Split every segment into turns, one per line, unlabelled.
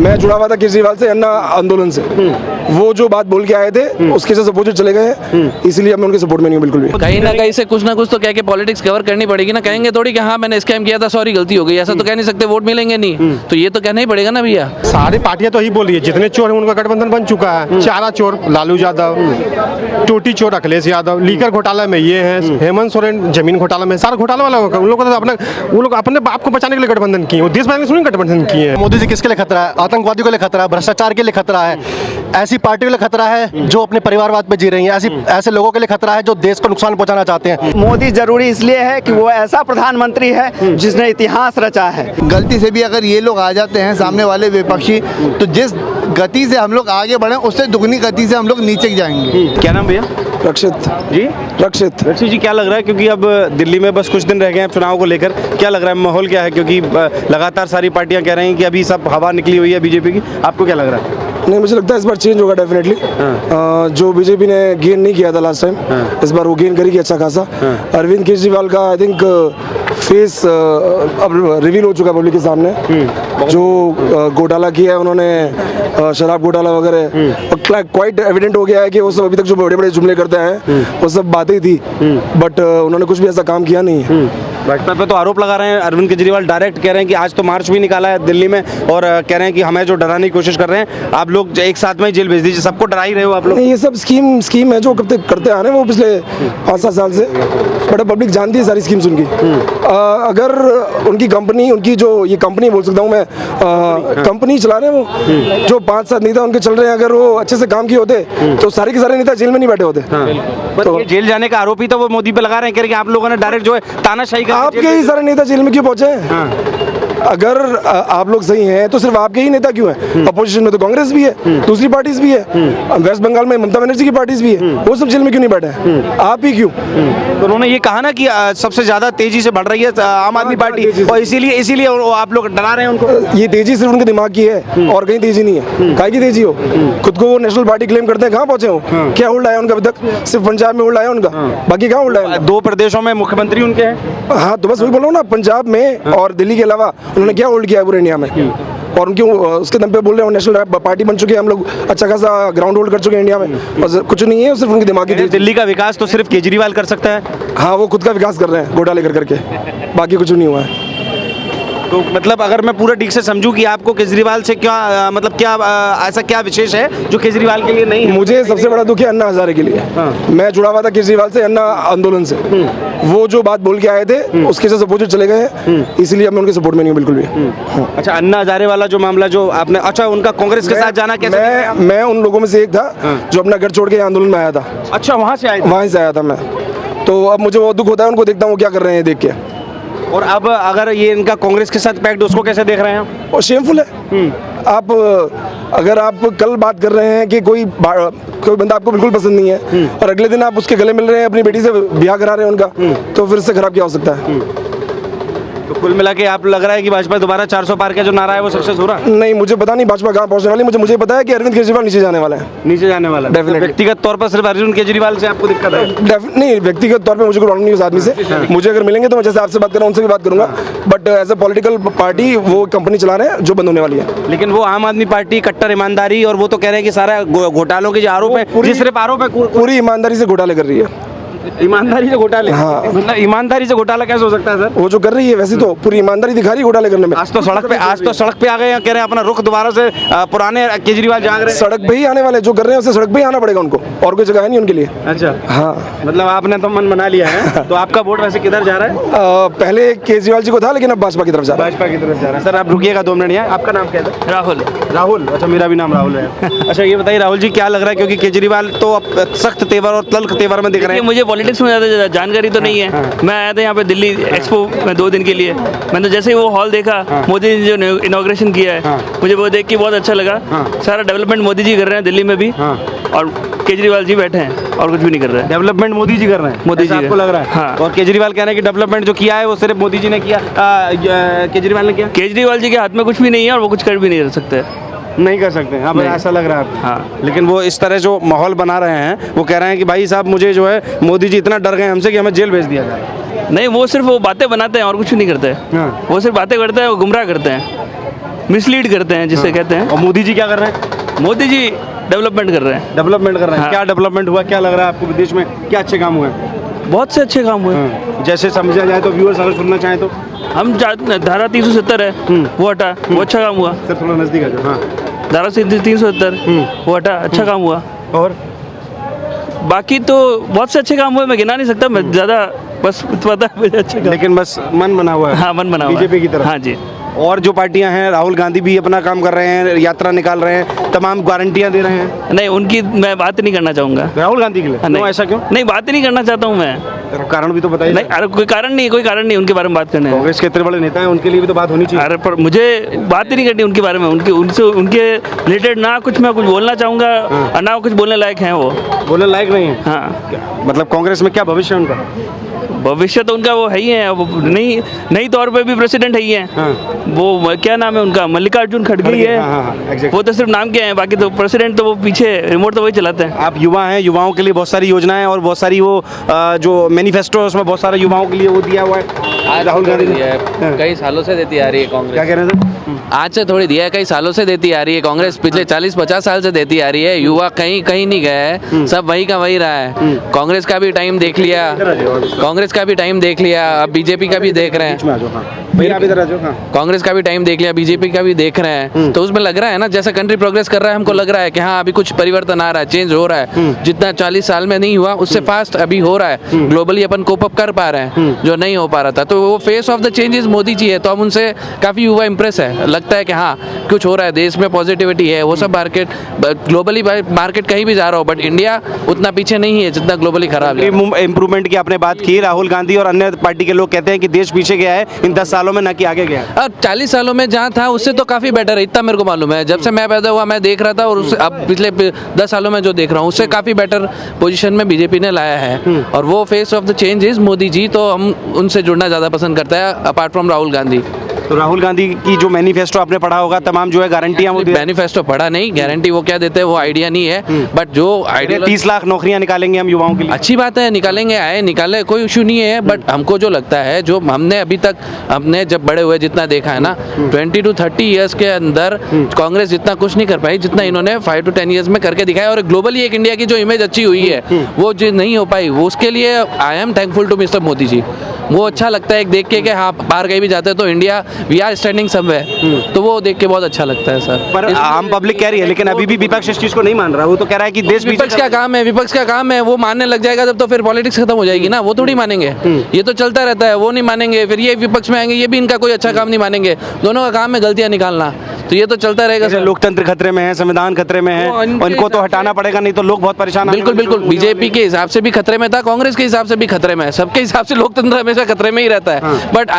मैं जुड़ा हुआ था केजरीवाल से अन्ना आंदोलन से। वो जो बात बोल के आए थे उसके से अपोजिट चले गए हैं, इसलिए मैं उनके सपोर्ट में नहीं हूँ बिल्कुल भी।
कहीं ना कहीं से कुछ ना कुछ तो कह के पॉलिटिक्स कवर करनी पड़ेगी ना। कहेंगे थोड़ी कि हाँ मैंने स्कैम किया था, सॉरी गलती हो गई, ऐसा तो कह नहीं सकते, वोट मिलेंगे नहीं। तो ये तो कहना ही पड़ेगा ना भैया।
सारी पार्टियां तो ही बोल रही है, जितने चोर हैं उनका गठबंधन बन चुका है। चारा चोर लालू यादव, टोटी चोर अखिलेश यादव, लीकर घोटाला में ये है, हेमंत सोरेन जमीन घोटाला में, सारा घोटाला वाला होगा। उन लोगों को अपना वो लोग अपने बाप को बचाने के लिए गठबंधन किए, वो देश बचाने के लिए गठबंधन किए हैं।
मोदी जी किसके लिए खतरा है? आतंकवादियों के लिए खतरा है, भ्रष्टाचार के लिए खतरा है, ऐसी पार्टियों के लिए खतरा है जो अपने परिवारवाद पे जी रही हैं, ऐसे लोगों के लिए खतरा है जो देश को नुकसान पहुंचाना चाहते हैं।
मोदी जरूरी इसलिए है कि वो ऐसा प्रधानमंत्री है जिसने इतिहास रचा है।
गलती से भी अगर ये लोग आ जाते हैं सामने वाले विपक्षी, तो जिस गति से हम लोग आगे बढ़े उससे दुगनी गति से हम लोग नीचे जाएंगे।
क्या नाम भैया?
रक्षित
जी
रक्षित
रक्षित जी, क्या लग रहा है, क्योंकि अब दिल्ली में बस कुछ दिन रह गए हैं चुनाव को लेकर, क्या लग रहा है, माहौल क्या है? क्योंकि लगातार सारी पार्टियां कह रही हैं कि अभी सब हवा निकली हुई है बीजेपी की, आपको क्या लग रहा है?
नहीं, मुझे लगता है इस बार चेंज होगा डेफिनेटली। जो बीजेपी ने गेन नहीं किया था लास्ट टाइम, इस बार वो गेन करेगी अच्छा खासा। अरविंद केजरीवाल का आई थिंक फेस अब रिवील हो चुका है पब्लिक के सामने। जो घोटाला किया है उन्होंने, शराब घोटाला वगैरह, क्वाइट एविडेंट हो गया है कि वो सब अभी तक जो बड़े बड़े जुमले करते हैं वो सब बातें थी, बट उन्होंने कुछ भी ऐसा काम किया नहीं है।
भाजपा पे तो आरोप लगा रहे हैं, अरविंद केजरीवाल डायरेक्ट कह रहे हैं कि आज तो मार्च भी निकाला है दिल्ली में, और कह रहे हैं कि हमें जो डराने की कोशिश कर रहे हैं, आप लोग एक साथ में जेल भेज दीजिए, सबको डरा ही रहे हो आप लोग।
ये सब स्कीम है जो करते आ रहे हैं वो पिछले 5-7 साल से, बट पब्लिक जानती है सारी स्कीम्स उनकी। अगर उनकी कंपनी, उनकी जो ये कंपनी बोल सकता हूँ मैं, कंपनी चला रहे हैं वो, जो 5-7 नेता उनके चल रहे हैं, अगर वो अच्छे से काम किए होते तो सारे के सारे नेता जेल में नहीं बैठे होते।
तो ये जेल जाने का आरोप ही तो वो मोदी पे लगा रहे हैं, कह रहे हैं कि आप लोगों ने डायरेक्ट जो है तानाशाही।
आपके ही सारे नेता जेल में क्यों पहुंचे हैं? अगर आप लोग सही हैं तो सिर्फ आपके ही नेता क्यों हैं? अपोजिशन में तो कांग्रेस भी है, दूसरी पार्टीज भी है, वेस्ट बंगाल में ममता बनर्जी की पार्टीज भी है, वो सब जेल में क्यों नहीं बैठे हैं? आप ही क्यों?
तो उन्होंने ये कहा ना कि सबसे ज्यादा तेजी से बढ़ रही है आम आदमी पार्टी, और इसीलिए आप लोग डरा रहे हैं उनको।
ये तेजी सिर्फ उनके दिमाग की है और कहीं तेजी नहीं है। काहे की तेजी हो? खुद को वो नेशनल पार्टी क्लेम करते हैं, कहाँ पहुंचे हो? क्या होल्ड आया उनका अभी तक? सिर्फ पंजाब में होल्ड आया उनका, बाकी कहाँ होल्ड आया?
2 प्रदेशों में मुख्यमंत्री उनके हैं।
हाँ, तो बस वही बोल रहा हूँ ना, पंजाब में और दिल्ली के अलावा उन्होंने क्या होल्ड किया है पूरे इंडिया में? और उनकी उसके दम पे बोल रहे हैं नेशनल पार्टी बन चुके हैं, हम लोग अच्छा खासा ग्राउंड होल्ड कर चुके हैं इंडिया में, और कुछ नहीं है, सिर्फ उनके दिमाग की।
दिल्ली का विकास तो सिर्फ केजरीवाल कर सकता है।
हाँ, वो खुद का विकास कर रहे हैं घोटाले कर करके, बाकी कुछ नहीं हुआ है।
तो मतलब अगर मैं पूरा ठीक से समझूं कि आपको केजरीवाल से क्या मतलब क्या ऐसा क्या विशेष है जो केजरीवाल के लिए नहीं है?
मुझे सबसे बड़ा दुख है अन्ना हजारे के लिए। मैं जुड़ा हुआ था केजरीवाल से अन्ना आंदोलन से। वो जो बात बोल के आए थे उसके से अपोजिट चले गए हैं, इसलिए मैं उनके सपोर्ट में नहीं हूँ बिल्कुल भी।
अच्छा, अन्ना हजारे वाला जो मामला जो आपने, अच्छा उनका कांग्रेस के साथ जाना कैसे?
मैं उन लोगों में से एक था जो अपना घर छोड़ के आंदोलन में आया था।
अच्छा, वहाँ से आया
था मैं। तो अब मुझे बहुत दुख होता है, उनको देखता हूँ क्या कर रहे हैं देख के।
और अब अगर ये इनका कांग्रेस के साथ पैक्ट, उसको कैसे देख रहे हैं?
और शेमफुल है। आप अगर आप कल बात कर रहे हैं कि कोई बंदा आपको बिल्कुल पसंद नहीं है और अगले दिन आप उसके गले मिल रहे हैं, अपनी बेटी से ब्याह करा रहे हैं उनका, तो फिर इससे खराब क्या हो सकता है?
तो कुल मिला के आप लग रहा है कि भाजपा दोबारा 400 पार का जो नारा है वो सक्सेस हो रहा है?
नहीं, मुझे पता नहीं भाजपा कहाँ पहुंचने वाली। मुझे पता है कि अरविंद केजरीवाल नीचे जाने वाला है।
नीचे जाने वाला है
डेफिनेटली।
व्यक्तिगत तौर पर सिर्फ अरविंद केजरीवाल से आपको दिक्कत है?
नहीं, व्यक्तिगत तौर पे मुझे कोई प्रॉब्लम नहीं है उस आदमी से। मुझे अगर मिलेंगे तो मैं जैसे आपसे बात कर रहा हूँ उनसे भी बात करूंगा, but as a political party वो कंपनी चला रहे हैं जो बंद होने वाली है।
लेकिन वो आम आदमी पार्टी कट्टर ईमानदारी, और वो तो कह रहे हैं कि सारा घोटालों के जो आरोप है, सिर्फ आरोप है,
पूरी ईमानदारी से घोटाले कर रही है।
ईमानदारी से घोटाले?
हाँ।
मतलब ईमानदारी से घोटाला कैसे हो सकता है सर?
वो जो कर रही है वैसे तो पूरी ईमानदारी दिखा रही है घोटाले करने में।
आज तो सड़क पे आ गए हैं, कह रहे हैं अपना रुख दोबारा से पुराने केजरीवाल जाग रहे हैं।
सड़क पे ही आने वाले जो कर रहे हैं उसे सड़क पे ही आना पड़ेगा उनको, और कोई जगह है नहीं उनके लिए।
अच्छा,
हाँ,
मतलब आपने तो मन बना लिया है। तो आपका वोट वैसे किधर जा रहा है?
पहले केजरीवाल जी को था, लेकिन अब भाजपा की तरफ जा रहा है।
भाजपा की तरफ जा रहा है। सर आप रुकिएगा 2 मिनट यहाँ। आपका नाम क्या है? राहुल। अच्छा, मेरा भी नाम राहुल है। अच्छा, ये बताइए राहुल जी, क्या लग रहा है, क्योंकि केजरीवाल तो अब सख्त तेवर और तल्ख तेवर में दिख रहे हैं?
मुझे पॉलिटिक्स में ज़्यादा जानकारी तो नहीं है। मैं आया था यहाँ पे दिल्ली एक्सपो में 2 दिन के लिए। मैंने जैसे ही वो हॉल देखा, मोदी जी ने जो इनॉग्रेशन किया है, मुझे वो देख के बहुत अच्छा लगा। सारा डेवलपमेंट मोदी जी कर रहे हैं दिल्ली में भी, और केजरीवाल जी बैठे हैं और कुछ भी नहीं कर रहे हैं।
डेवलपमेंट मोदी जी कर रहे हैं?
मोदी जी
आपको लग रहा है?
हाँ।
और केजरीवाल कह रहे हैं कि डेवलपमेंट जो किया है वो सिर्फ मोदी जी ने किया, केजरीवाल ने किया?
केजरीवाल जी के हाथ में कुछ भी नहीं है और वो कुछ कर भी नहीं सकते।
नहीं कर सकते हैं, अब ऐसा लग रहा है आपको?
हाँ।
लेकिन वो इस तरह जो माहौल बना रहे हैं, वो कह रहे हैं कि भाई साहब मुझे जो है मोदी जी इतना डर गए हमसे कि हमें जेल भेज दिया जाए।
नहीं, वो सिर्फ वो बातें बनाते हैं और कुछ नहीं करते हैं। वो सिर्फ बातें करते हैं, वो गुमराह करते हैं। मिसलीड करते हैं जिसे कहते हैं।
और मोदी जी क्या कर रहे हैं?
मोदी जी डेवलपमेंट कर रहे हैं,
डेवलपमेंट कर रहे हैं।
हाँ।
क्या डेवलपमेंट हुआ, क्या लग रहा है आपको विदेश में, क्या अच्छे काम हुए हैं?
बहुत से अच्छे काम हुए।
जैसे समझा जाए तो व्यूअर्स अगर सुनना चाहें तो
धारा 370 है वो हटा, वो अच्छा काम हुआ।
सर थोड़ा नजदीक आ जाओ। हाँ।
धारा 370 वो हटा, अच्छा काम हुआ।
और
बाकी तो बहुत से अच्छे काम हुए, मैं गिना नहीं सकता, मैं ज़्यादा बस पता है मुझे अच्छे काम।
लेकिन बस मन बना हुआ है।
हाँ, मन बना हुआ है।
बीजेपी की तरफ।
हाँ जी।
और जो पार्टियां हैं, राहुल गांधी भी अपना काम कर रहे हैं, यात्रा निकाल रहे हैं, तमाम गारंटियां दे रहे हैं।
नहीं, उनकी मैं बात नहीं करना चाहूँगा।
राहुल गांधी के लिए
नहीं,
क्यों, ऐसा क्यों?
नहीं, बात ही नहीं करना चाहता हूँ मैं।
कारण भी तो बताइए।
नहीं, अरे कोई कारण नहीं उनके बारे में बात करने का।
कांग्रेस के इतने बड़े नेता हैं, उनके लिए भी तो बात होनी चाहिए।
अरे पर मुझे बात ही नहीं करनी उनके बारे में, उनके रिलेटेड ना कुछ मैं कुछ बोलना चाहूँगा और ना कुछ बोलने लायक हैं वो।
बोलने लायक नहीं है।
हाँ,
मतलब कांग्रेस में क्या भविष्य है उनका?
भविष्य तो उनका वो है ही है, वो नई तौर पे भी प्रेसिडेंट है ही है।
हाँ।
वो क्या नाम है उनका, मल्लिकार्जुन खड़गे ही है।
हाँ, exactly।
वो तो सिर्फ नाम के हैं, बाकी तो प्रेसिडेंट तो वो पीछे रिमोट तो वही चलाते हैं।
आप युवा हैं, युवाओं के लिए बहुत सारी योजनाएं और बहुत सारी वो जो मैनिफेस्टो है उसमें बहुत सारे युवाओं के लिए वो दिया हुआ है। राहुल गांधी ने
कई सालों से देती आ रही है कांग्रेस।
क्या कह रहे हैं सर?
आज से थोड़ी दिया है, कई सालों से देती आ रही है कांग्रेस, पिछले 40-50 साल से देती आ रही है। युवा कहीं कहीं नहीं गया है, सब वही का वही रहा है। कांग्रेस का भी टाइम देख लिया, अब बीजेपी का भी देख रहे हैं।
भैया आप इधर आ जाओ। हाँ।
कांग्रेस का भी टाइम देख लिया, बीजेपी का भी देख रहे हैं, तो उसमें लग रहा है ना, जैसा कंट्री प्रोग्रेस कर रहा है, हमको लग रहा है कि हाँ अभी कुछ परिवर्तन आ रहा है, चेंज हो रहा है। जितना 40 साल में नहीं हुआ उससे फास्ट अभी हो रहा है। ग्लोबली अपन कोप अप कर पा रहे हैं, जो नहीं हो पा रहा था। तो वो face of the changes Modi ji है, तो हम उनसे काफ़ी युवा इंप्रेस है, लगता है कि हाँ कुछ हो रहा है, देश में पॉजिटिविटी है। वो सब मार्केट ग्लोबली मार्केट कहीं भी जा रहा हो, बट इंडिया उतना पीछे नहीं है जितना ग्लोबली खराब है।
इम्प्रूवमेंट की आपने बात की, राहुल गांधी और अन्य पार्टी के लोग कहते हैं कि देश पीछे गया है इन 10 सालों में, न कि आगे गया है।
अब 40 सालों में जहाँ था उससे तो काफ़ी बेटर है, इतना मेरे को मालूम है। जब से मैं पैदा हुआ मैं देख रहा था, और उससे अब पिछले 10 सालों में जो देख रहा हूँ उससे काफ़ी बेटर पोजीशन में बीजेपी ने लाया है। और वो face of the change is Modi ji, तो हम उनसे जुड़ना ज़्यादा पसंद करते हैं अपार्ट फ्रॉम राहुल गांधी।
तो राहुल गांधी की जो मैनिफेस्टो आपने पढ़ा होगा, तमाम जो है गारंटियां वो
मैनिफेस्टो पढ़ा नहीं, गारंटी वो क्या देते हैं वो आइडिया नहीं है, बट जो आइडिया
30 लाख नौकरियां निकालेंगे हम युवाओं के लिए।
अच्छी बात है, निकालेंगे, आए निकाले, कोई इशू नहीं है। बट हमको जो लगता है, जो हमने अभी तक हमने जब बड़े हुए जितना देखा है ना, 20 to 30 ईयर्स के अंदर कांग्रेस जितना कुछ नहीं कर पाई जितना इन्होंने 5 to 10 ईयर्स में करके दिखाया। और ग्लोबली एक इंडिया की जो इमेज अच्छी हुई है वो जो नहीं हो पाई, वो उसके लिए I am thankful to mister Modi ji. वो अच्छा लगता है एक देख के कि हाँ बाहर कहीं भी जाते हैं तो India we are standing somewhere, तो वो देख के बहुत अच्छा लगता है सर।
पर आम पब्लिक कह रही है, लेकिन अभी भी विपक्ष इस चीज को नहीं मान रहा। वो तो कह रहा है कि देश
विपक्ष का काम है, विपक्ष का काम है, वो मानने लग जाएगा जब तो फिर पॉलिटिक्स खत्म हो जाएगी ना, वो थोड़ी मानेंगे। ये तो चलता रहता है, वो नहीं मानेंगे, फिर ये विपक्ष में आएंगे, ये भी इनका कोई अच्छा काम नहीं मानेंगे। दोनों का काम है गलतियां निकालना, तो ये तो चलता रहेगा सर।
लोकतंत्र खतरे में है, संविधान खतरे में है, उनको तो हटाना पड़ेगा, नहीं तो लोग बहुत परेशान।
बिल्कुल बिल्कुल, बीजेपी के हिसाब से भी खतरे में था, कांग्रेस के हिसाब से भी खतरे में है, सबके हिसाब से लोकतंत्र हमेशा खतरे में ही रहता है। बट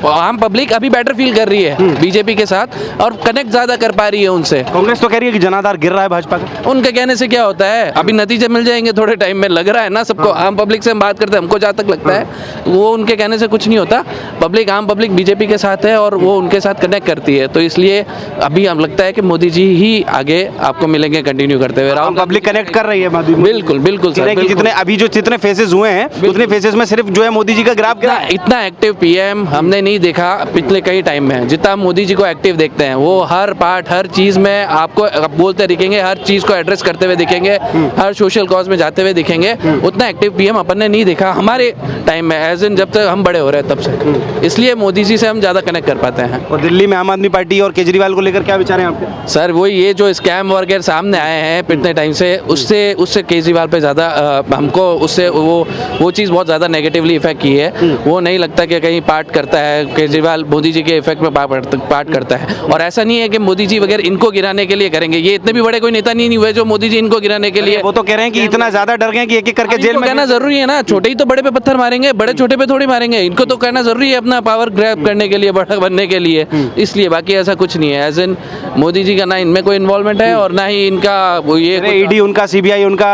आम पब्लिक अभी बेटर फील कर रही है बीजेपी के साथ और कनेक्ट ज्यादा कर पा रही है उनसे।
कांग्रेस तो कह रही है कि जनाधार गिर रहा है भाजपा का।
उनके कहने से क्या होता है, अभी नतीजे मिल जाएंगे थोड़े टाइम में, लग रहा है ना सबको। आम पब्लिक से हम बात करते हैं, हमको जहाँ तक लगता है वो उनके कहने से कुछ नहीं होता। पब्लिक, आम पब्लिक बीजेपी के साथ है और वो उनके साथ कनेक्ट करती है, तो इसलिए अभी हम लगता है कि मोदी जी ही आगे आपको मिलेंगे कंटिन्यू करते हुए।
राहुल पब्लिक कनेक्ट कर रही है।
बिल्कुल बिल्कुल सर,
जितने अभी जो जितने फेसेस हुए हैं उतने फेसेस में सिर्फ जो है मोदी जी का ग्राफ गिरा है।
इतना एक्टिव पीएम हमने नहीं देखा पिछले कई टाइम में, जितना मोदी जी को एक्टिव देखते हैं। वो हर पार्ट, हर चीज में आपको बोलते दिखेंगे, हर चीज को एड्रेस करते हुए दिखेंगे, हर सोशल कॉज में जाते हुए दिखेंगे। उतना एक्टिव पीएम अपन ने नहीं देखा हमारे टाइम में, एज इन जब तक हम बड़े हो रहे हैं तब से। इसलिए मोदी जी से हम ज्यादा कनेक्ट कर पाते हैं।
और दिल्ली में आम आदमी पार्टी और केजरीवाल को लेकर क्या विचार हैं आपके?
सर वही, ये जो स्कैम वगैरह सामने आए हैं पिछले टाइम से, उससे केजरीवाल पे ज़्यादा हमको उससे वो चीज़ बहुत ज़्यादा नेगेटिवली इफेक्ट की है। वो नहीं लगता कि कहीं पार्ट करता है केजरीवाल, मोदी जी के इफेक्ट में पार्ट करता है। और ऐसा नहीं है कि मोदी जी वगैरह इनको गिराने के लिए करेंगे, ये इतने भी बड़े कोई नेता नहीं हुए जो मोदी जी इनको गिराने के लिए।
वो तो कह रहे हैं कि इतना ज़्यादा डर गए कि एक एक करके जेल में
कहना जरूरी है ना, छोटे ही तो बड़े पे पत्थर मारेंगे, बड़े छोटे पे थोड़ी मारेंगे। इनको तो कहना जरूरी है अपना पावर ग्रैब करने के लिए, बड़ा बनने के लिए, इसलिए। बाकी ऐसा कुछ नहीं है, एज इन मोदी जी का ना इनमें कोई इन्वॉल्वमेंट है और ना ही इनका ये
ईडी उनका, सीबीआई उनका,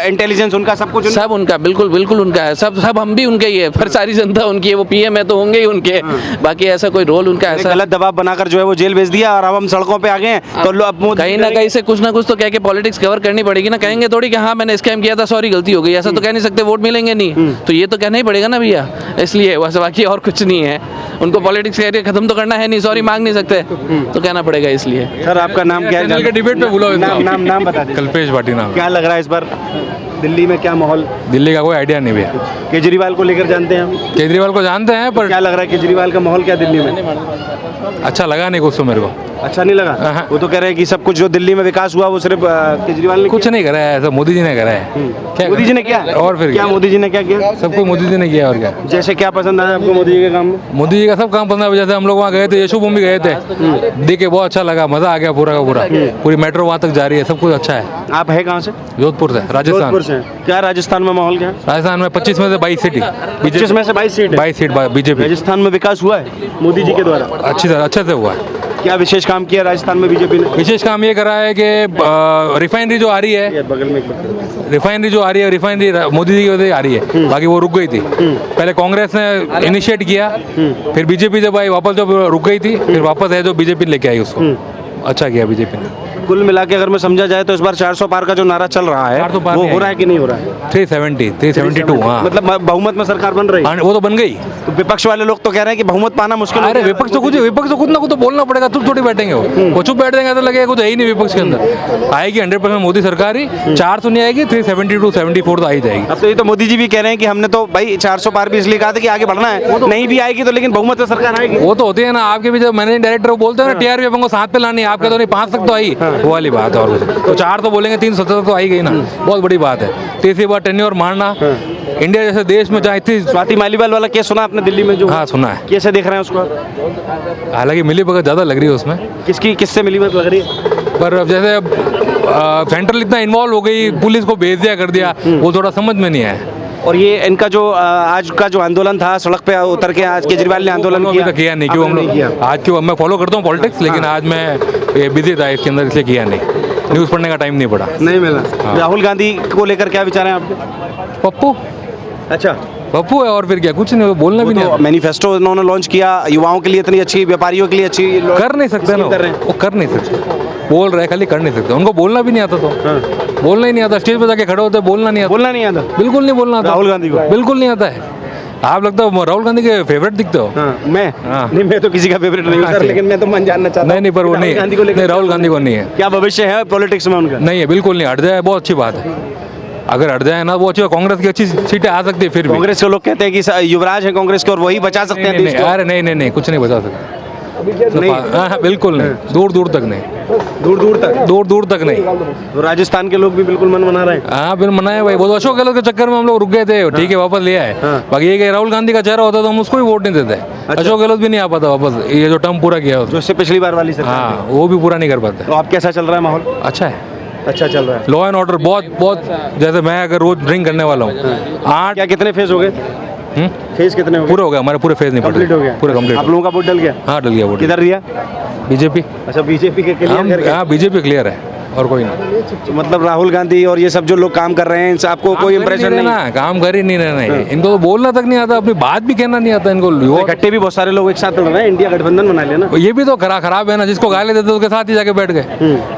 इंटेलिजेंस उनका, सब कुछ
सब उनका, बिल्कुल बिल्कुल उनका है, सब हम भी उनके ही है, पर सारी जनता उनकी है। वो पीएम है तो होंगे ही उनके, बाकी ऐसा कोई रोल रोल उनका ऐसा
गलत दबाव बनाकर जो है वो जेल भेज दिया और अब हम सड़कों पे आ गए हैं तो अब मोदी
कहीं ना कहीं से कुछ ना कुछ तो कह के पॉलिटिक्स कवर करनी पड़ेगी ना। कहेंगे थोड़ी कि हाँ मैंने स्कैम किया था, सॉरी गलती हो गई, ऐसा तो कह नहीं सकते, वोट मिलेंगे नहीं। तो ये तो कहना ही पड़ेगा ना भैया, इसलिए बस, बाकी और कुछ नहीं है। उनको पॉलिटिक्स कैरियर खत्म तो करना है नहीं, सॉरी मांग नहीं सकते, तो कहना पड़ेगा इसलिए।
सर आपका नाम क्या है?
डिबेट पे बोलो,
नाम बता दीजिए।
कल्पेश भाटी नाम।
क्या लग रहा है इस बार दिल्ली में क्या माहौल?
दिल्ली का कोई आइडिया नहीं भैया।
केजरीवाल को लेकर जानते हैं हम?
केजरीवाल को जानते हैं पर
क्या लग रहा है केजरीवाल का माहौल क्या दिल्ली में?
अच्छा लगा नहीं कुछ तो मेरे को।
अच्छा नहीं लगा? वो तो कह रहे हैं कि सब कुछ जो दिल्ली में विकास हुआ वो सिर्फ केजरीवाल ने
कुछ नहीं करा है, ऐसा मोदी जी ने करा है। क्या
मोदी जी ने किया?
और फिर
क्या मोदी जी ने क्या किया?
सब कुछ मोदी जी ने किया और क्या।
जैसे क्या पसंद आया आपको मोदी जी के काम में?
मोदी जी का सब काम पसंद है। जैसे हम लोग वहाँ गए थे, यशु भूमि गए थे, देख के बहुत अच्छा लगा, मजा आ गया पूरा का पूरा। पूरी मेट्रो वहाँ तक जा रही है, सब कुछ अच्छा है।
आप है कहाँ से?
जोधपुर से, राजस्थान।
जोधपुर से। क्या राजस्थान में माहौल क्या है?
राजस्थान में 25 में से 22 सीट,
25 में से 22 सीट,
22 सीट बीजेपी।
राजस्थान में विकास हुआ है मोदी जी के द्वारा?
अच्छी तरह अच्छे से हुआ है।
क्या विशेष काम किया राजस्थान में बीजेपी ने?
विशेष काम ये करा है कि रिफाइनरी जो आ रही है,
बगल में
रिफाइनरी जो आ रही है, रिफाइनरी मोदी जी की वजह से आ रही है, बाकी वो रुक गई थी। पहले कांग्रेस ने इनिशिएट किया, फिर बीजेपी जब आई वापस, जब रुक गई थी फिर वापस है जो बीजेपी लेके आई उसको। अच्छा किया बीजेपी ने।
कुल मिला के अगर मैं समझा जाए तो इस बार 400 पार का जो नारा चल रहा है
400 पार
वो
नहीं
हो रहा है कि नहीं हो रहा है?
370, 372। हाँ,
मतलब बहुमत में सरकार बन रही है?
हाँ, वो तो बन गई।
तो विपक्ष वाले लोग तो कह रहे हैं कि बहुमत पाना मुश्किल है।
अरे विपक्ष तो कुछ ना कुछ तो बोलना पड़ेगा, तुम थोड़ी बैठेंगे वो चुप बैठ देंगे तो लगेगा कुछ है ही नहीं विपक्ष के अंदर। आएगी 100% मोदी सरकार ही। 400 नहीं आएगी, 372, 74 तो आ ही जाएगी।
अब तो ये तो मोदी जी भी कह रहे हैं कि हमने तो भाई 400 पार भी इसलिए कहा था कि आगे बढ़ना है, नहीं भी आएगी तो लेकिन बहुमत में सरकार आएगी।
वो तो होती है ना, आपके भी जब मैनेजिंग डायरेक्टर बोलते हैं ना टीआरपी अपन को 7 पे लानी है, आपके तो नहीं 5 तक तो आई, वो वाली बात है। और तो 4 तो बोलेंगे, 370 तो आई गई ना, बहुत बड़ी बात है। तीसरी बार टेन्योर मारना, इंडिया जैसे देश में जहाँ इतनी।
स्वाति मालीवाल वाला केस सुना आपने दिल्ली में जो?
हाँ सुना है।
कैसे देख रहे हैं उसको?
हालांकि मिली भगत ज़्यादा लग रही है उसमें।
किससे मिली भगत लग रही है?
पर अब जैसे सेंट्रल इतना इन्वॉल्व हो गई, पुलिस को भेज दिया कर दिया, वो थोड़ा समझ में नहीं आया।
और ये इनका जो आज का जो आंदोलन था, सड़क पे उतर के आज केजरीवाल ने आंदोलन
किया नहीं, क्यों हम लोग आज क्यों, मैं फॉलो करता हूँ पॉलिटिक्स, लेकिन आज मैं बिजी था इसके अंदर, इसलिए किया नहीं, न्यूज़ पढ़ने का टाइम नहीं पड़ा।
नहीं मिला। राहुल गांधी को लेकर क्या विचार हैं आपके?
पप्पू।
अच्छा,
पप्पू है और फिर क्या, कुछ नहीं, बोलना भी नहीं।
मैनिफेस्टो उन्होंने लॉन्च किया, युवाओं के लिए इतनी अच्छी, व्यापारियों के लिए अच्छी,
कर नहीं सकते ना, वो कर नहीं सकते, बोल रहे खाली, कर नहीं सकते। उनको बोलना भी नहीं आता, तो बोलना ही नहीं आता, स्टेज पे जाके खड़े होते बोलना नहीं आता।
बोलना नहीं आता?
बिल्कुल नहीं बोलना आता
राहुल गांधी को?
बिल्कुल नहीं आता है। आप लगता है राहुल गांधी के फेवरेट दिखते हो?
मैं? नहीं, मैं तो किसी का फेवरेट नहीं हूं सर, लेकिन मैं तो मन जानना चाहता हूं।
नहीं, पर वो नहीं, राहुल गांधी को नहीं है।
क्या भविष्य है पॉलिटिक्स में उनका?
नहीं है, बिल्कुल नहीं। हट जाए बहुत अच्छी बात है, अगर हट जाए ना वो अच्छी, कांग्रेस की अच्छी सीटें आ सकती है। फिर
कांग्रेस के लोग कहते हैं कि युवराज है कांग्रेस के और वही बचा सकते हैं देश को।
अरे नहीं, कुछ नहीं बचा सकते, बिल्कुल नहीं, दूर तक नहीं, दूर तक नहीं।
तो राजस्थान के लोग भी बिल्कुल मन मना रहे हैं।
हाँ बिल्कुल मनाए भाई, वो अशोक गहलोत के चक्कर में हम लोग रुक गए थे, ठीक है वापस लिया है। बाकी ये कि राहुल गांधी का चेहरा होता तो हम उसको भी वोट नहीं देते। अशोक गहलोत भी नहीं आ पाता वापस, ये जो टर्म पूरा किया
जो इससे पिछली बार वाली सरकार।
हाँ, वो भी पूरा नहीं कर पाते।
तो आप कैसा चल रहा है माहौल?
अच्छा है,
अच्छा चल रहा है।
लॉ एंड ऑर्डर बहुत, जैसे मैं अगर रोज ड्रिंक करने वाला हूँ 8।
क्या कितने फेज हो गए? फेज कितने हो गए?
पूरे हो गया, हमारे पूरे फेज नहीं पड़े,
कंप्लीट हो गया?
पूरे कंप्लीट।
आप लोगों का वोट डल गया?
हाँ डल गया वोट।
किधर दिया?
बीजेपी।
अच्छा, बीजेपी के क्लियर?
हाँ बीजेपी क्लियर है, और कोई नहीं।
तो मतलब राहुल गांधी और ये सब जो लोग काम कर रहे हैं, इनसे आपको कोई इंप्रेशन नहीं?
ना काम कर ही नहीं रहना है, इनको तो बोलना तक नहीं आता, अपनी बात भी कहना नहीं आता इनको।
इकट्ठे भी बहुत सारे लोग एक साथ लड़ रहे हैं, इंडिया गठबंधन बना लिया ना।
ये भी तो खराब है ना, जिसको गाली देते उसके साथ ही जाके बैठ गए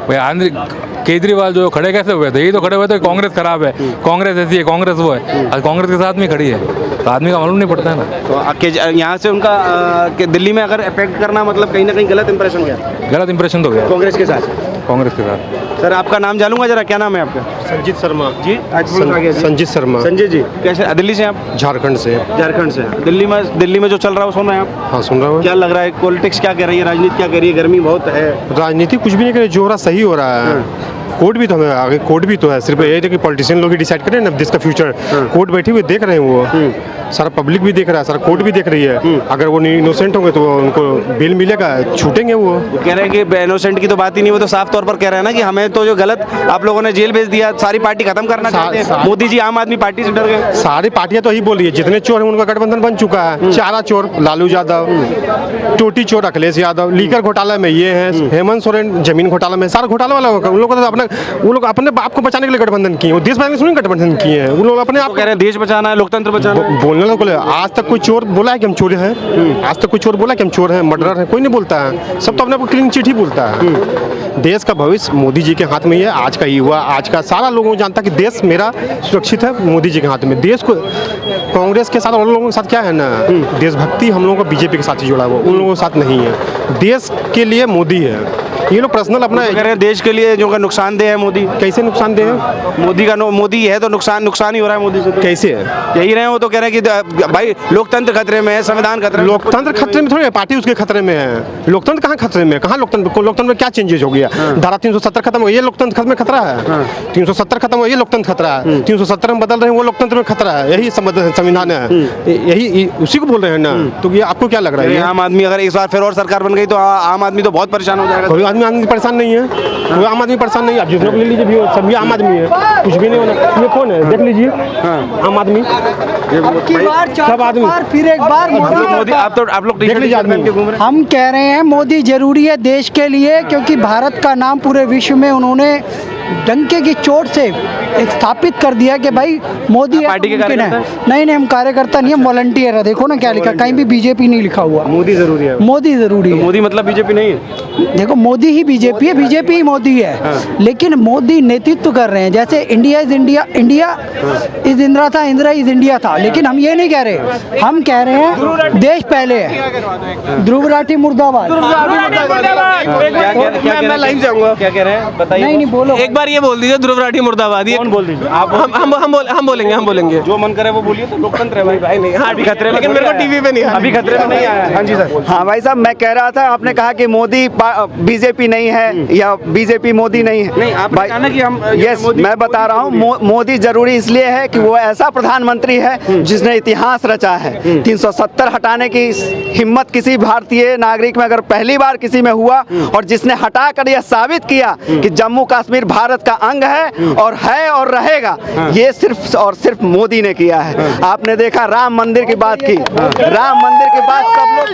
भाई। केजरीवाल जो खड़े कैसे हुए थे, ये तो खड़े हुए थे कांग्रेस खराब है, कांग्रेस ऐसी है, कांग्रेस वो है, आज कांग्रेस के साथ में खड़ी है, तो आदमी का मालूम नहीं पड़ता है ना।
तो यहाँ से उनका दिल्ली में अगर इफेक्ट करना मतलब कहीं ना कहीं गलत इंप्रेशन गया,
गलत इंप्रेशन तो गया
कांग्रेस के साथ।
कांग्रेस के साथ।
सर आपका नाम जानूंगा जरा, क्या नाम है आपका?
संजीत शर्मा
जी।
संजीत शर्मा।
संजय जी, कैसे, दिल्ली से आप?
झारखंड से।
झारखंड से। दिल्ली में जो चल रहा है वो सुन रहे हैं आप?
हाँ सुन रहा हूँ।
क्या लग रहा है, पॉलिटिक्स क्या कह रही है, राजनीति क्या कह रही है? गर्मी बहुत है।
राजनीति कुछ भी नहीं कर रही, जो हो रहा सही हो रहा है। कोर्ट भी तो हमें आगे, कोर्ट भी तो है, सिर्फ ये है कि पॉलिटिशियन लोग ही डिसाइड करें ना देश का फ्यूचर। कोर्ट बैठे हुए देख रहे हैं, वो सारा पब्लिक भी देख रहा है, सारा कोर्ट भी देख रही है। अगर वो इनोसेंट होंगे तो उनको बेल मिलेगा, छूटेंगे वो
कह रहे हैं कि इनोसेंट की तो बात ही नहीं, वो तो साफ तौर पर कह रहे हैं ना कि हमें तो जो गलत आप लोगों ने जेल भेज दिया, सारी पार्टी खत्म करना चाहते हैं। मोदी जी आम आदमी पार्टी से डर गए।
सारी पार्टियां तो यही बोल रही है, जितने चोर हैं उनका गठबंधन बन चुका है। चारा चोर लालू यादव, टोटी चोर अखिलेश यादव, लीकर घोटाला में ये है, हेमंत सोरेन जमीन घोटाला में, सारा घोटाला वाला होगा। उन लोगों को तो वो लोग अपने बाप को बचाने के लिए गठबंधन किए, वो देश बचाने के लिए गठबंधन किए हैं। वो लोग अपने आप
कह रहे हैं देश बचाना है, लोकतंत्र बचाना है।
बोलने क्रिमिनल को आज तक कोई चोर बोला है कि हम चोर हैं? आज तक कोई चोर बोला कि हम चोर हैं, मर्डरर हैं? कोई नहीं बोलता है। सब तो अपने आप को क्लीन चिट ही बोलता है। देश का भविष्य मोदी जी के हाथ में ही है। आज का युवा, आज का सारा लोगों को जानता है कि देश मेरा सुरक्षित है मोदी जी के हाथ में। देश को कांग्रेस के साथ और लोगों के साथ क्या है ना, देशभक्ति हम लोगों का बीजेपी के साथ ही जुड़ा हुआ, उन लोगों के साथ नहीं है। देश के लिए मोदी है। ये लोग पर्सनल अपना
कह रहे हैं देश के लिए जो का नुकसानदेह है मोदी।
कैसे नुकसानदेह है?
मोदी है तो नुकसान ही हो रहा है मोदी से। तो
कैसे है?
यही रहे वो तो कह रहे हैं कि भाई लोकतंत्र खतरे में है, संविधान खतरे में।
लोकतंत्र खतरे में थोड़ी है, पार्टी उसके खतरे में है। लोकतंत्र कहाँ खतरे में है? कहाँ लोकतंत्र में क्या चेंजेस हो गया? धारा 370 खत्म हो, ये लोकतंत्र खत्म में खतरा है। 370 खत्म हो, ये लोकतंत्र खतरा है। 370 में बदल रहे हैं, वो लोकतंत्र में खतरा है। यही संविधान है, यही उसी को बोल रहे हैं ना। तो ये आपको क्या लग रहा है?
आम आदमी अगर इस बार फिर और सरकार बन गई तो आम आदमी तो बहुत परेशान हो जाएगा।
कोई आदमी परेशान नहीं है, कोई आम आदमी परेशान नहीं है। आप जिस लोग ले लीजिए भी, सभी आम आदमी है, कुछ भी नहीं होना। ये कौन है देख लीजिए, आम आदमी, सब आदमी।
फिर एक बार
मोदी, आप लोग
देख लीजिए आदमी घूम रहे हैं।
हम कह रहे हैं मोदी जरूरी है देश के लिए, क्योंकि भारत का नाम पूरे विश्व में उन्होंने डंके की चोट से एक स्थापित कर दिया कि भाई मोदी
पार्टी के
मुमकिन है।
कार्यकर्ता?
नहीं हम कार्यकर्ता नहीं, हम वॉलंटियर है। देखो ना क्या लिखा, कहीं भी बीजेपी नहीं लिखा हुआ।
मोदी जरूरी है।
मोदी जरूरी है।
मोदी मतलब बीजेपी नहीं है।
देखो मोदी ही बीजेपी है, बीजेपी ही मोदी है। लेकिन मोदी नेतृत्व कर रहे हैं। जैसे India is India, India is Indira था, इंदिरा इज इंडिया था। लेकिन हम ये नहीं कह रहे, हम कह रहे हैं देश पहले है। ध्रुव राठी मुर्दाबाद।
मैं लाइव जाऊंगा। क्या कह रहे हैं बताइए।
नहीं बोलो।
एक बार ये बोल दीजिए ध्रुव राठी मुर्दाबाद। ये
कौन बोल दीजिए आप?
हम बोलेंगे
जो मन करे वो बोलिए। तो लोकतंत्र है भाई नहीं। हाँ अभी खतरे में,
लेकिन मेरे को टीवी पे नहीं आया।
अभी खतरे में नहीं आया है। हाँ जी सर।
हाँ भाई साहब, मैं कह रहा था, आपने कहा कि मोदी बीजेपी नहीं है या बीजेपी मोदी नहीं है।
नहीं, आपने कहा ना कि हम
यस, मैं बता रहा हूँ मोदी जरूरी इसलिए है कि वो ऐसा प्रधानमंत्री है जिसने इतिहास रचा है। 370 हटाने की हिम्मत किसी भारतीय नागरिक में अगर पहली बार किसी में हुआ, और जिसने हटाकर यह साबित किया कि जम्मू कश्मीर भारत का अंग है और रहेगा, ये सिर्फ और सिर्फ मोदी ने किया है। आपने देखा राम मंदिर की बात की, राम मंदिर की बात सब लोग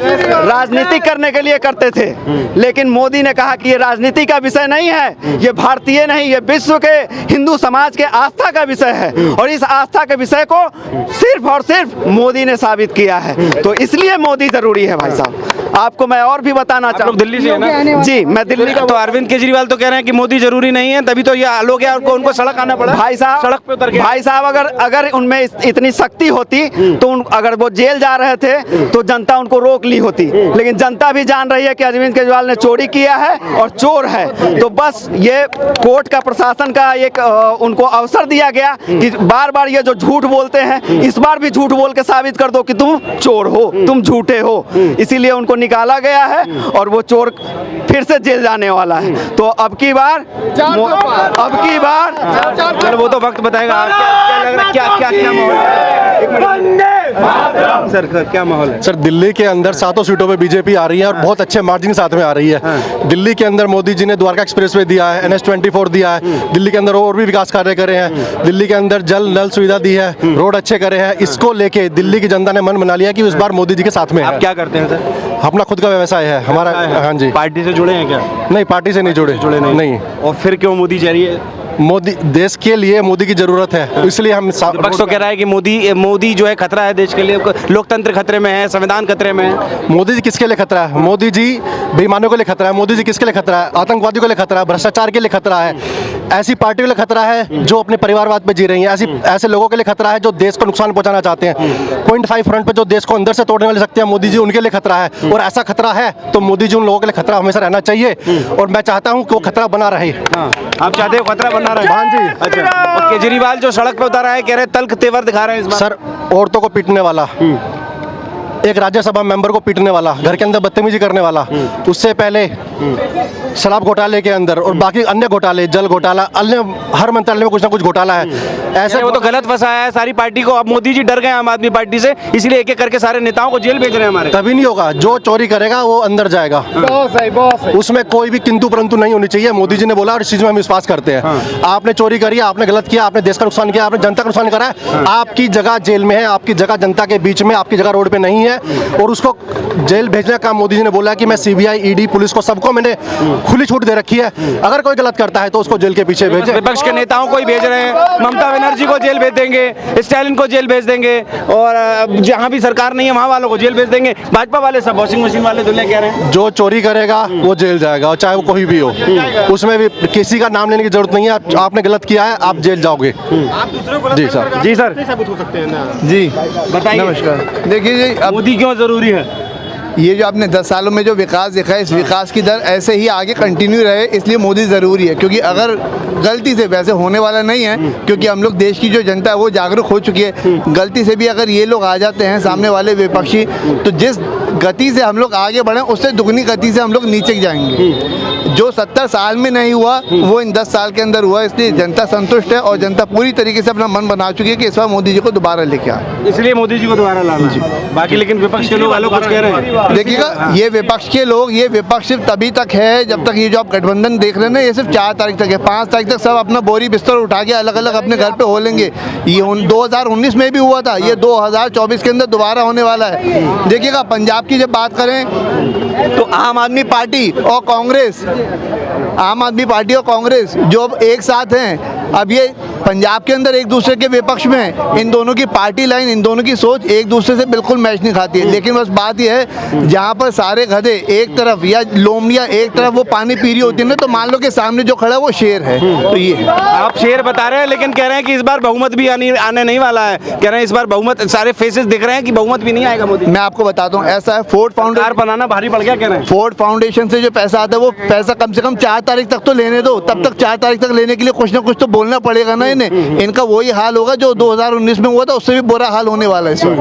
राजनीति करने के लिए करते थे, लेकिन मोदी ने कहा कि ये राजनीति का विषय नहीं है, ये भारतीय नहीं, ये विश्व के हिंदू समाज के आस्था का विषय है, और इस आस्था के विषय को सिर्फ और सिर्फ मोदी ने साबित किया है। तो इसलिए मोदी जरूरी है भाई साहब। आपको मैं और भी बताना चाहूँ,
दिल्ली से है ना?
जी, मैं दिल्ली का।
तो अरविंद केजरीवाल तो कह रहे हैं कि मोदी जरूरी नहीं है, तभी तो ये लोग उनको सड़क आना पड़ा।
भाई साहब,
सड़क पे उतर के।
भाई साहब, अगर उनमें इतनी शक्ति होती तो अगर वो जेल जा रहे थे तो जनता उनको रोक ली होती। लेकिन जनता भी जान रही है कि अरविंद केजरीवाल ने चोरी किया है और चोर है। तो बस ये कोर्ट का, प्रशासन का एक उनको अवसर दिया गया कि बार बार ये जो झूठ बोलते हैं, इस बार भी झूठ बोल के साबित कर दो कि तुम चोर हो, तुम झूठे हो। इसीलिए उनको निकाला गया है और वो चोर फिर से जेल जाने वाला है। तो अब की बार
चलो वो तो वक्त बताएगा। क्या माहौल है सर? क्या माहौल है
सर? दिल्ली के अंदर 7 सीटों पे बीजेपी आ रही है और बहुत अच्छे मार्जिन के साथ में आ रही है। दिल्ली के अंदर मोदी जी ने द्वारका एक्सप्रेसवे दिया है, NH24 दिया है। दिल्ली के अंदर और भी विकास कार्य करे हैं। दिल्ली के अंदर जल नल सुविधा दी है, रोड अच्छे करे हैं। इसको लेके दिल्ली की जनता ने मन बना लिया कि इस बार मोदी जी के साथ में है।
आप क्या करते हैं सर?
अपना खुद का व्यवसाय है हमारा। हाँ जी।
पार्टी से जुड़े हैं क्या?
नहीं, पार्टी से नहीं जुड़े नहीं।
और फिर क्यों मोदी चाहिए?
मोदी, देश के लिए मोदी की जरूरत है, इसलिए हम
विपक्ष तो कह रहा है कि मोदी जो है खतरा है देश के लिए, लोकतंत्र खतरे में है, संविधान खतरे में है।
मोदी जी किसके लिए खतरा है? मोदी जी बेईमानों के लिए खतरा है। मोदी जी किसके लिए खतरा है? आतंकवादियों के लिए खतरा है, भ्रष्टाचार के लिए खतरा है, ऐसी पार्टियों के लिए खतरा है जो अपने परिवारवाद पे जी रही हैं, ऐसे लोगों के लिए खतरा है जो देश को नुकसान पहुंचाना चाहते हैं। 0.5 फ्रंट पे जो देश को अंदर से तोड़ने वाली शक्ति है, मोदी जी उनके लिए खतरा है। और ऐसा खतरा है तो मोदी जी उन लोगों के लिए खतरा हमेशा रहना चाहिए, और मैं चाहता हूँ कि वो खतरा बना रहे।
आप चाहते हो खतरा बना रहे?
हाँ जी।
अच्छा, और केजरीवाल जो सड़क पे उतारा है, कह रहे तल्ख तेवर दिखा रहे हैं इस बार।
सर, औरतों को पीटने वाला, एक राज्यसभा मेंबर को पीटने वाला, घर के अंदर बदतमीजी करने वाला, उससे पहले शराब घोटाले के अंदर और बाकी अन्य घोटाले, जल घोटाला, अन्य हर मंत्रालय में कुछ ना कुछ घोटाला है। ऐसे
वो तो गलत फंसाया है सारी पार्टी को। अब मोदी जी डर गए आम आदमी पार्टी से, इसलिए एक एक करके सारे नेताओं को जेल भेज रहे हैं हमारे।
तभी नहीं होगा, जो चोरी करेगा वो अंदर जाएगा। उसमें कोई भी किंतु परंतु नहीं होनी चाहिए। मोदी जी ने बोला और इस चीज में हम विश्वास करते हैं। आपने चोरी करी, आपने गलत किया, आपने देश का नुकसान किया, आपने जनता का नुकसान करा है, आपकी जगह जेल में है, आपकी जगह जनता के बीच में, आपकी जगह रोड पे नहीं है। है और उसको जेल भेजने का काम मोदी जी ने बोला है कि मैं सीबीआई, ईडी, पुलिस को सबको मैंने खुली छूट दे रखी है। अगर कोई गलत करता है तो उसको जेल के पीछे भेजे।
विपक्ष के नेताओं को ही भेज रहे हैं, ममता बनर्जी को जेल भेज देंगे, स्टालिन को जेल भेज देंगे, और जहां भी सरकार नहीं है वहां वालों को जेल भेज देंगे। भाजपा वाले सब वॉशिंग मशीन वाले दुल्हे कह रहे हैं
जो चोरी करेगा वो जेल जाएगा, और चाहे वो कोई भी हो। उसमें भी किसी का नाम लेने की जरूरत नहीं है। आपने गलत किया है, आप जेल जाओगे। जी सर।
जी सर,
जी
बताइए।
नमस्कार। देखिए जी, अब
मोदी क्यों जरूरी है?
ये जो आपने 10 सालों में जो विकास देखा है, इस विकास की दर ऐसे ही आगे कंटिन्यू रहे, इसलिए मोदी ज़रूरी है। क्योंकि अगर गलती से, वैसे होने वाला नहीं है, क्योंकि हम लोग देश की जो जनता है वो जागरूक हो चुकी है, गलती से भी अगर ये लोग आ जाते हैं सामने वाले विपक्षी, तो जिस गति से हम लोग आगे बढ़े उससे दुगनी गति से हम लोग नीचे जाएंगे। जो 70 साल में नहीं हुआ वो इन 10 साल के अंदर हुआ, इसलिए जनता संतुष्ट है और जनता पूरी तरीके से अपना मन बना चुकी है कि इस बार मोदी जी को दोबारा लेके आए।
इसलिए मोदी जी को दोबारा लाना जी। बाकी लेकिन विपक्ष के लोग अलग कुछ कह रहे हैं।
देखिएगा, ये विपक्ष के लोग, ये विपक्ष सिर्फ तभी तक है जब तक ये जो आप गठबंधन देख रहे हैं ना, ये सिर्फ 4 तारीख तक है। 5 तारीख तक सब अपना बोरी बिस्तर उठा के अलग अलग अपने घर पे हो लेंगे। ये 2019 में भी हुआ था, ये 2024 के अंदर दोबारा होने वाला है। देखिएगा, पंजाब की जब बात करें तो आम आदमी पार्टी और कांग्रेस, जो अब एक साथ हैं, अब ये पंजाब के अंदर एक दूसरे के विपक्ष में, इन दोनों की पार्टी लाइन, इन दोनों की सोच एक दूसरे से बिल्कुल मैच नहीं खाती है। लेकिन बस बात यह है, जहाँ पर सारे गधे एक तरफ या लोमड़ियाँ एक तरफ वो पानी पी रही होती है ना, तो मान लो कि सामने जो खड़ा है वो शेर है। तो ये है।
आप शेर बता रहे हैं, लेकिन कह रहे हैं कि इस बार बहुमत भी आने नहीं वाला है। कह रहे हैं इस बार बहुमत, सारे फेसेस दिख रहे हैं कि बहुमत भी नहीं आएगा मोदी।
मैं आपको बताता हूँ, ऐसा है, फोर्ड फाउंडेशन
बनाना भारी पड़ गया, कह रहे हैं।
फोर्ड फाउंडेशन से जो पैसा आता है वो पैसा कम से कम 4 तारीख तक तो लेने दो। तब तक 4 तारीख तक लेने के लिए कुछ ना कुछ तो बोलना पड़ेगा ना इन्हें। इनका वही हाल होगा जो 2019 में हुआ था, उससे भी बुरा हाल होने वाला है इस बार।